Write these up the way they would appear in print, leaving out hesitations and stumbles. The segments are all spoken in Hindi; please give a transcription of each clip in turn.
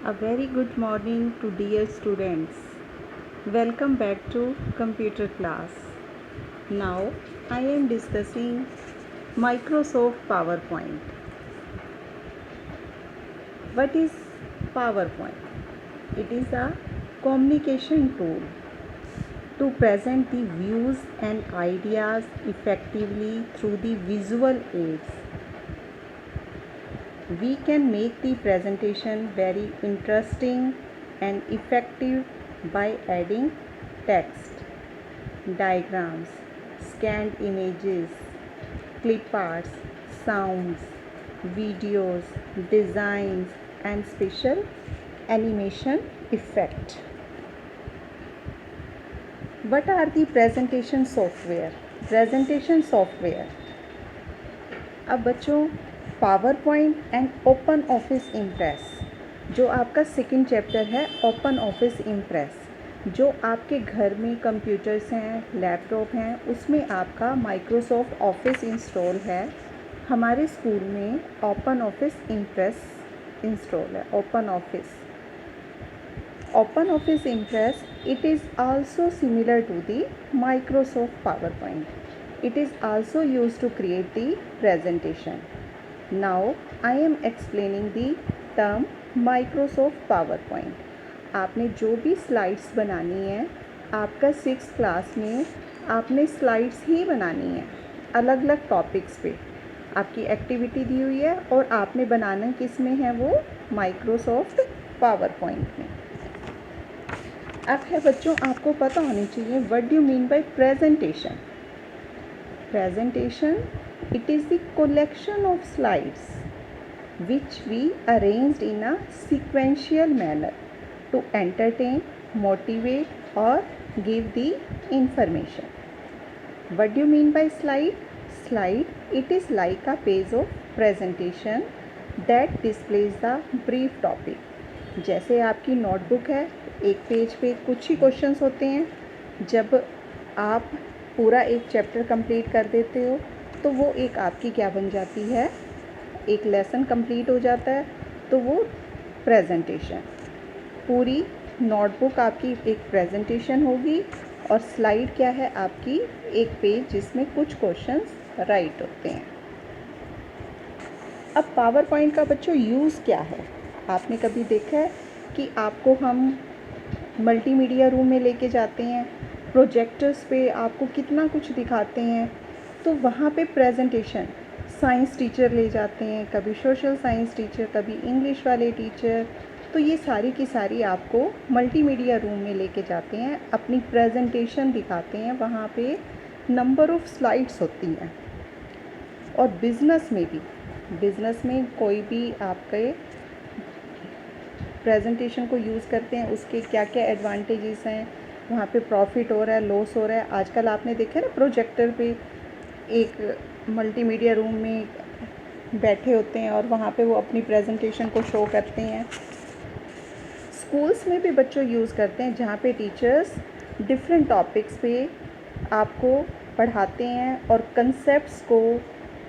A very good morning to dear students. Welcome back to computer class. Now I am discussing Microsoft PowerPoint. What is PowerPoint? It is a communication tool to present the views and ideas effectively through the visual aids. We can make the presentation very interesting and effective by adding text, diagrams, scanned images, clip arts, sounds, videos, designs, and special animation effect. What are the presentation software? Presentation software. अब बच्चों power point and open office impress, जो आपका सेकंड चैप्टर है ओपन ऑफिस इम्प्रेस, जो आपके घर में कंप्यूटर्स हैं, लैपटॉप हैं, उसमें आपका माइक्रोसॉफ्ट ऑफिस इंस्टॉल है। हमारे स्कूल में ओपन ऑफिस इम्प्रेस इंस्टॉल है। Open office impress, it is also similar to the Microsoft PowerPoint. It is also used to create the presentation. Now I am explaining the term Microsoft PowerPoint. आपने जो भी स्लाइड्स बनानी है, आपका 6th क्लास में आपने स्लाइड्स ही बनानी है, अलग अलग टॉपिक्स पे आपकी एक्टिविटी दी हुई है और आपने बनाना किस में है, वो माइक्रोसॉफ्ट पावरपॉइंट में। अब है बच्चों, आपको पता होनी चाहिए what do you mean by presentation. Presentation, it is the collection of slides which we arranged in a sequential manner to entertain, motivate, or give the information. What do you mean by slide? Slide, it is like a page of presentation that displays the brief topic. जैसे आपकी नोटबुक है, एक पेज पे कुछ ही क्वेश्चंस होते हैं। जब आप पूरा एक चैप्टर कंप्लीट कर देते हो तो वो एक आपकी क्या बन जाती है, एक लेसन कंप्लीट हो जाता है, तो वो प्रेजेंटेशन। पूरी नोटबुक आपकी एक प्रेजेंटेशन होगी और स्लाइड क्या है, आपकी एक पेज जिसमें कुछ क्वेश्चंस राइट होते हैं। अब पावर पॉइंट का बच्चों यूज़ क्या है? आपने कभी देखा है कि आपको हम मल्टीमीडिया रूम में लेके जाते हैं, प्रोजेक्टर्स पे आपको कितना कुछ दिखाते हैं, तो वहाँ पे प्रेजेंटेशन साइंस टीचर ले जाते हैं, कभी सोशल साइंस टीचर, कभी इंग्लिश वाले टीचर, तो ये सारी की सारी आपको मल्टीमीडिया रूम में लेके जाते हैं, अपनी प्रेजेंटेशन दिखाते हैं। वहाँ पे नंबर ऑफ़ स्लाइड्स होती हैं। और बिज़नेस में भी, बिज़नेस में कोई भी आपके प्रेजेंटेशन को यूज़ करते हैं, उसके क्या क्या एडवांटेजेस हैं, वहाँ पे प्रॉफिट हो रहा है, लॉस हो रहा है। आजकल आपने देखा ना, प्रोजेक्टर पे एक मल्टीमीडिया रूम में बैठे होते हैं और वहाँ पे वो अपनी प्रेजेंटेशन को शो करते हैं। स्कूल्स में भी बच्चों यूज़ करते हैं, जहाँ पे टीचर्स डिफरेंट टॉपिक्स पे आपको पढ़ाते हैं और कंसेप्ट्स को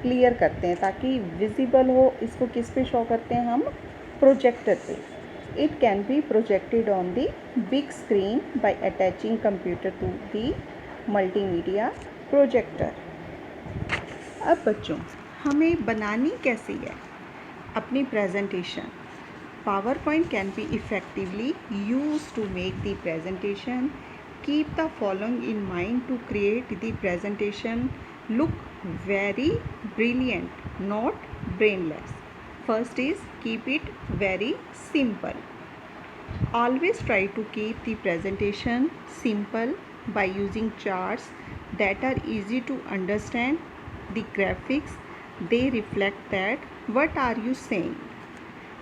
क्लियर करते हैं ताकि विजिबल हो। इसको किस पे शो करते हैं हम? प्रोजेक्टर पे। It can be projected on the big screen by attaching computer to the multimedia projector. अब बच्चों, हमें बनानी कैसी है अपनी presentation? PowerPoint can be effectively used to make the presentation. Keep the following in mind to create the presentation look very brilliant, not brainless. First is keep it very simple. Always try to keep the presentation simple by using charts that are easy to understand. The graphics, they reflect that what are you saying.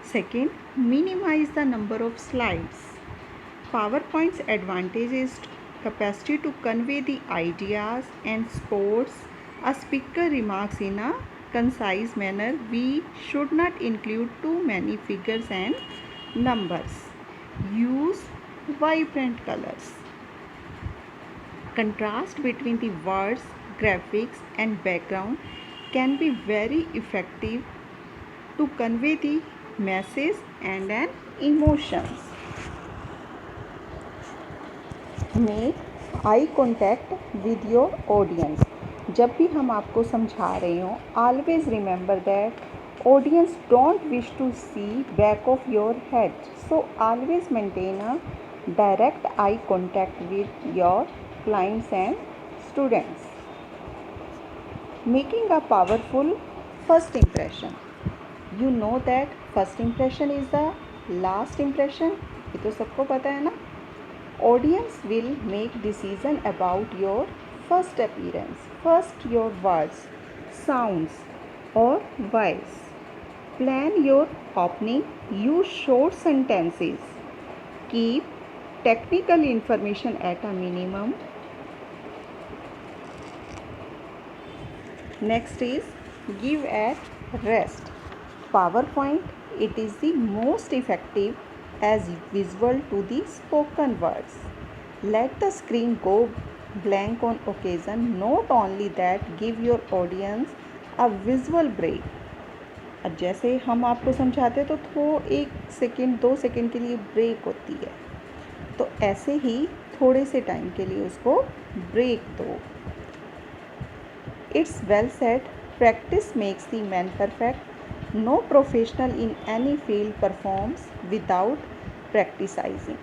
Second, minimize the number of slides. PowerPoint's advantage is capacity to convey the ideas and supports a speaker remarks in a concise manner. We should not include too many figures and numbers. Use vibrant colors. Contrast between the words, graphics and background can be very effective to convey the message and an emotions. Make eye contact with your audience. जब भी हम आपको समझा रहे हो, always remember that audience don't wish to see back of your head. So always maintain a direct eye contact with your clients and students. Making a powerful first impression. You know that first impression is the last impression. ये तो सबको पता है ना. Audience will make decision about your first appearance, first your words, sounds or voice. Plan your opening, use short sentences. Keep technical information at a minimum. Next is give at rest. PowerPoint, it is the most effective as visual to the spoken words. Let the screen go blank on occasion. Not only that, give your audience a visual break. अब जैसे हम आपको समझाते तो 1 सेकेंड 2 सेकेंड के लिए ब्रेक होती है, तो ऐसे ही थोड़े से टाइम के लिए उसको ब्रेक दो. It's well said, practice makes the man perfect. No professional in any field performs without practicing.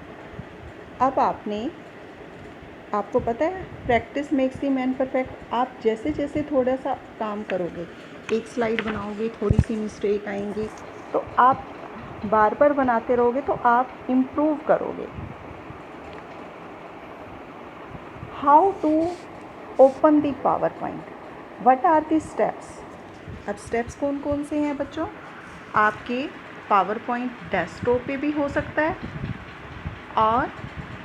अब आपको पता है practice makes the man perfect. आप जैसे जैसे थोड़ा सा काम करोगे, एक स्लाइड बनाओगे, थोड़ी सी मिस्टेक आएंगी, तो आप बार बार बनाते रहोगे तो आप इम्प्रूव करोगे. How to open the PowerPoint. What are the steps. अब स्टेप्स कौन कौन से हैं बच्चों. आपके पावर पॉइंट डेस्कटॉप पे भी हो सकता है, और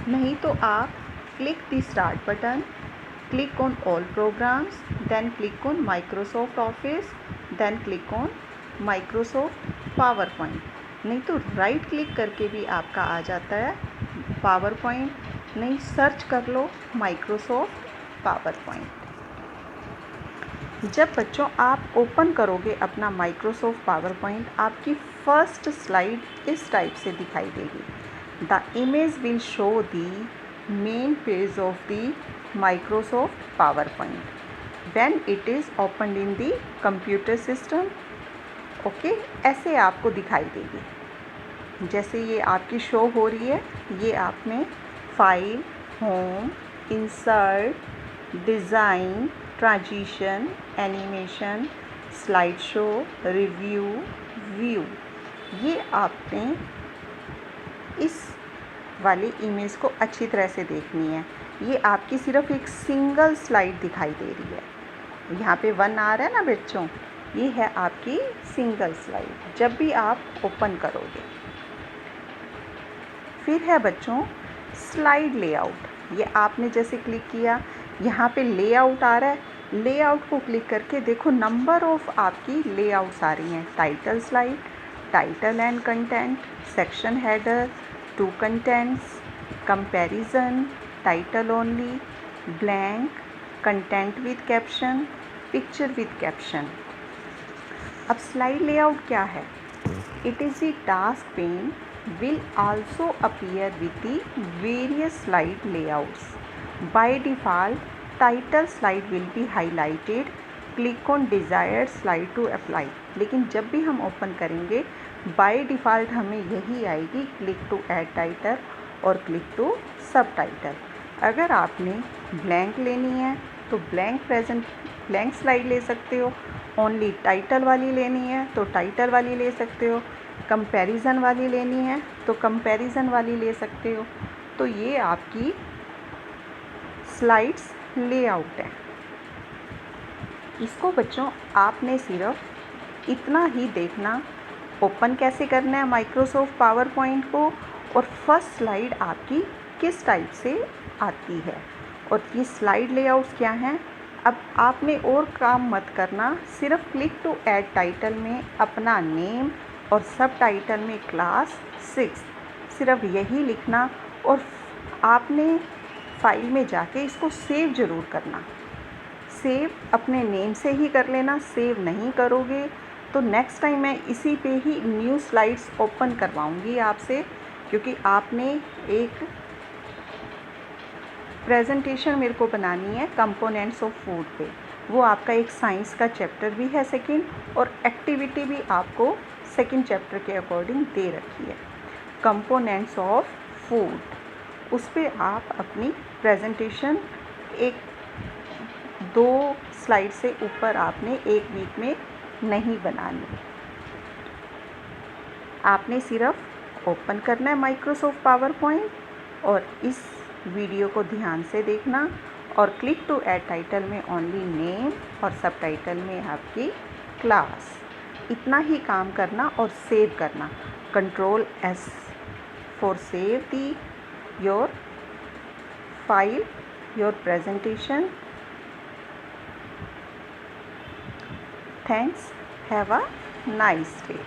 नहीं तो आप click the start button, click on all programs, then click on Microsoft Office, then click on Microsoft PowerPoint. नहीं तो राइट क्लिक करके भी आपका आ जाता है PowerPoint. नहीं, सर्च कर लो Microsoft PowerPoint. जब बच्चों आप ओपन करोगे अपना Microsoft PowerPoint, आपकी फर्स्ट स्लाइड इस टाइप से दिखाई देगी. The image will show the main page of the Microsoft PowerPoint when it is opened in the computer system. Okay, ऐसे आपको दिखाई देगी. जैसे ये आपकी शो हो रही है, ये आपने file, home, insert, design, transition, animation, slide show, review, view, ये आपने इस वाली इमेज को अच्छी तरह से देखनी है. ये आपकी सिर्फ एक सिंगल स्लाइड दिखाई दे रही है. यहाँ पे 1 आ रहा है ना बच्चों, ये है आपकी सिंगल स्लाइड जब भी आप ओपन करोगे. फिर है बच्चों स्लाइड लेआउट. ये आपने जैसे क्लिक किया, यहाँ पे लेआउट आ रहा है. लेआउट को क्लिक करके देखो नंबर ऑफ आपकी लेआउट्स आ रही हैं. Title slide, title and content, section header, two contents, comparison, title only, blank, content with caption, picture with caption. अब स्लाइड लेआउट क्या है. It is the task pane will also appear with the various slide layouts. By default, title slide will be highlighted. Click on desired slide to apply. लेकिन जब भी हम ओपन करेंगे बाय डिफ़ॉल्ट हमें यही आएगी, क्लिक टू ऐड टाइटल और क्लिक टू सब टाइटल. अगर आपने ब्लैंक लेनी है तो ब्लैंक स्लाइड ले सकते हो. ओनली टाइटल वाली लेनी है तो टाइटल वाली ले सकते हो. कंपैरिजन वाली लेनी है तो कंपैरिजन वाली ले सकते हो. तो ये आपकी स्लाइड्स लेआउट है. इसको बच्चों आपने सिर्फ इतना ही देखना, ओपन कैसे करना है माइक्रोसॉफ्ट पावर पॉइंट को, और फर्स्ट स्लाइड आपकी किस टाइप से आती है, और ये स्लाइड लेआउट्स क्या हैं. अब आपने और काम मत करना, सिर्फ क्लिक टू ऐड टाइटल में अपना नेम और सब टाइटल में क्लास 6, सिर्फ यही लिखना. और आपने फाइल में जाके इसको सेव ज़रूर करना. सेव अपने नेम से ही कर लेना. सेव नहीं करोगे तो नेक्स्ट टाइम मैं इसी पे ही न्यू स्लाइड्स ओपन करवाऊँगी आपसे, क्योंकि आपने एक प्रेजेंटेशन मेरे को बनानी है कंपोनेंट्स ऑफ फूड पे। वो आपका एक साइंस का चैप्टर भी है सेकंड, और एक्टिविटी भी आपको सेकंड चैप्टर के अकॉर्डिंग दे रखी है, कंपोनेंट्स ऑफ फूड। उस पर आप अपनी प्रेजेंटेशन एक 2 स्लाइड से ऊपर आपने एक वीक में नहीं बनानी। आपने सिर्फ ओपन करना है माइक्रोसॉफ्ट पावर पॉइंट, और इस वीडियो को ध्यान से देखना, और क्लिक टू ऐड टाइटल में ओनली नेम और सब टाइटल में आपकी क्लास। इतना ही काम करना और सेव करना। Ctrl+S for save the your file, your presentation. Thanks, have a nice day.